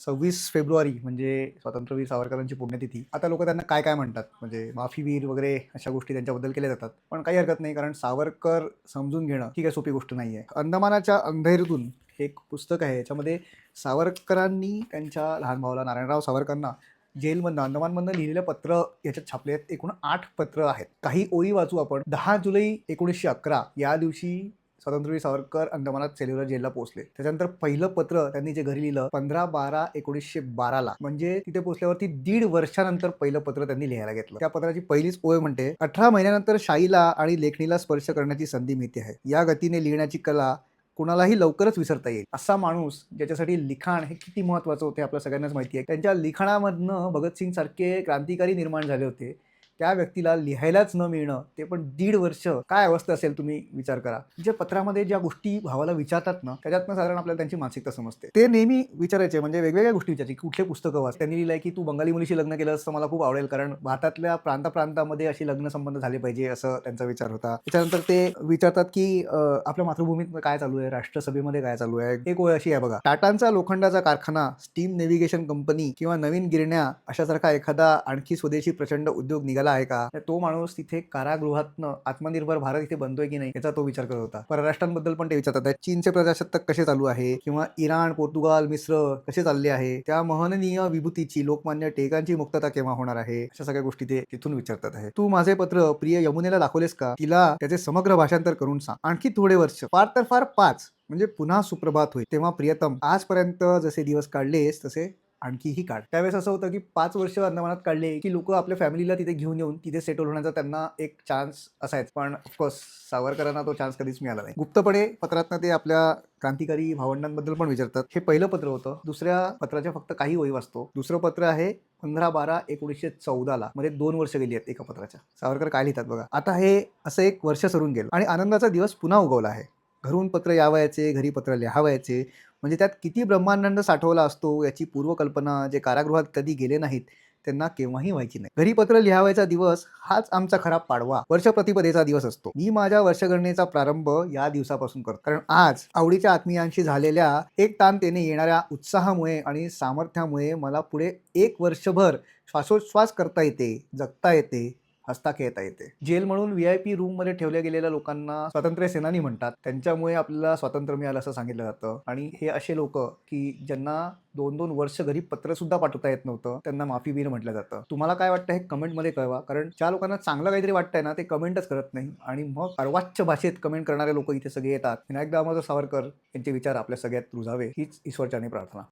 26 February म्हणजे स्वातंत्र्यवीर सावरकरांची पुण्यतिथी. आता लोकं त्यांना काय-काय म्हणतात, म्हणजे माफीवीर वगैरे अशा गोष्टी त्यांच्याबद्दल केल्या जातात. पण काही हरकत नाही, कारण सावरकर समजून घेणं ही काही सोपी गोष्ट नाहीये. अंदमानाच्या अंधेरीतून हे एक पुस्तक आहे. याच्यामध्ये सावरकरांनी त्यांच्या लहान भावाला नारायणराव सावरकरांना जेलमधनं, अंदमानमधनं लिहिलेलं पत्र याच्यात छापले आहेत. एकूण 8 पत्र आहेत. काही ओळी वाचू आपण. 10 जुलै 1911 या दिवशी स्वातंत्र्यवीर सावरकर अंदमानात सेल्युलर जेलला पोहोचले. त्याच्यानंतर पहिलं पत्र त्यांनी जे घरी लिहिलं 15/12/1912 ला, म्हणजे तिथे पोहोचल्यावरती 1.5 वर्षानंतर पहिलं पत्र त्यांनी लिहायला घेतलं. त्या पत्राची पहिलीच ओळ म्हणते, 18 महिन्यानंतर शाईला आणि लेखणीला स्पर्श करण्याची संधी मिळते आहे. या गतीने लिहिण्याची कला कुणालाही लवकरच विसरता येईल. असा माणूस ज्याच्यासाठी लिखाण हे किती महत्त्वाचं होते आपल्या सगळ्यांनाच माहिती आहे. त्यांच्या लिखाणामधनं भगतसिंग सारखे क्रांतिकारी निर्माण झाले होते. त्या व्यक्तीला लिहायलाच न मिळणं, ते पण 1.5 वर्ष, काय अवस्था असेल तुम्ही विचार करा. जे पत्रामध्ये ज्या गोष्टी भावाला विचारतात ना, त्याच्यातनं साधारण आपल्याला त्यांची मानसिकता समजते. ते नेहमी विचारायचे, म्हणजे वेगवेगळ्या गोष्टी विचारायचे, कुठले पुस्तकं वाच. त्यांनी लिहिलंय की तू बंगाली मुलीशी लग्न केलंस तर मला खूप आवडेल, कारण भारतातल्या प्रांतामध्ये अशी लग्न संबंध झाले पाहिजे, असं त्यांचा विचार होता. त्याच्यानंतर ते विचारतात की आपल्या मातृभूमीत काय चालू आहे, राष्ट्रसभेमध्ये काय चालू आहे. एक ओळ अशी आहे बघा, टाटांचा लोखंडाचा कारखाना, स्टीम नेव्हिगेशन कंपनी किंवा नवीन गिरण्या अशासारखा एखादा आणखी स्वदेशी प्रचंड उद्योग निघाला आहे का. तो माणूस तिथे कारागृहातनं आत्मनिर्भर भारत इथे बनतोय की नाही याचा तो विचार करत होता. परराष्ट्रांबद्दल पण ते विचारतात, चीनचे प्रजासत्ताक कसे चालू आहे, किंवा इराण, पोर्तुगाल, मिस्र कसे चालले आहे, त्या महनीय विभूतीची, लोकमान्य टिळकांची मुक्तता केव्हा होणार आहे, अशा सगळ्या गोष्टी ते तिथून विचारतात आहे. तू माझे पत्र प्रिय यमुनेला दाखवलेस का, तिला त्याचे समग्र भाषांतर करून सांग. आणखी थोडे वर्ष, फार तर फार 5, म्हणजे पुन्हा सुप्रभात होईल. तेव्हा प्रियतम, आजपर्यंत जसे दिवस काढलेस तसे आणखीही काढ. त्यावेळेस असं होतं की 5 वर्ष अंदमानात काढले की लोक आपल्या फॅमिलीला तिथे घेऊन येऊन तिथे सेटल होण्याचा त्यांना एक चान्स असायचा. पण ऑफकोर्स सावरकरांना तो चान्स कधीच मिळाला नाही. गुप्तपणे पत्रातनं ते आपल्या क्रांतिकारी भावंडांबद्दल पण विचारतात. हे पहिलं पत्र होतं. दुसऱ्या पत्राच्या फक्त काही ओळी वाचतो. दुसरं पत्र आहे 15/12/1914 ला, मध्ये 2 वर्ष गेली आहेत एका पत्राच्या. सावरकर काय लिहितात बघा, आता हे असं एक वर्ष सरून गेलं आणि आनंदाचा दिवस पुन्हा उगवला आहे. घरून पत्र यावयाचे, घरी पत्र लिहावयाचे, म्हणजे त्यात किती ब्रह्मांड साठवला असतो याची पूर्वकल्पना जे कारागृहात कधी गेले नाहीत त्यांना केव्हाही व्हायची नाही. घरी पत्र लिहावायचा दिवस हाच आमचा खरा पाडवा, वर्षप्रतिपदेचा दिवस असतो. मी माझ्या वर्षगणनेचा प्रारंभ या दिवसापासून करतो, कारण आज आवडीच्या आत्मीयांशी झालेल्या एक ताणतेने येणाऱ्या उत्साहामुळे आणि सामर्थ्यामुळे मला पुढे 1 वर्षभर श्वासोच्छ्वास करता येते, जगता येते, हसता खेळता येते. जेल म्हणून VIP रूममध्ये ठेवल्या गेलेल्या लोकांना स्वातंत्र्य सेनानी म्हणतात. त्यांच्यामुळे आपल्याला स्वातंत्र्य मिळालं असं सांगितलं जातं. आणि हे असे लोक की ज्यांना 2-2 वर्ष घरी पत्र सुद्धा पाठवता येत नव्हतं, त्यांना माफीवीर म्हटलं जातं. तुम्हाला काय वाटतं हे कमेंटमध्ये कळवा, कारण ज्या लोकांना चांगलं काहीतरी वाटतंय ना, ते कमेंटच करत नाही आणि मग अर्वाच्य भाषेत कमेंट करणारे लोक इथे सगळे येतात. विनायक दामोदर सावरकर यांचे विचार आपल्या सगळ्यात रुजावे हीच ईश्वरचरणी प्रार्थना.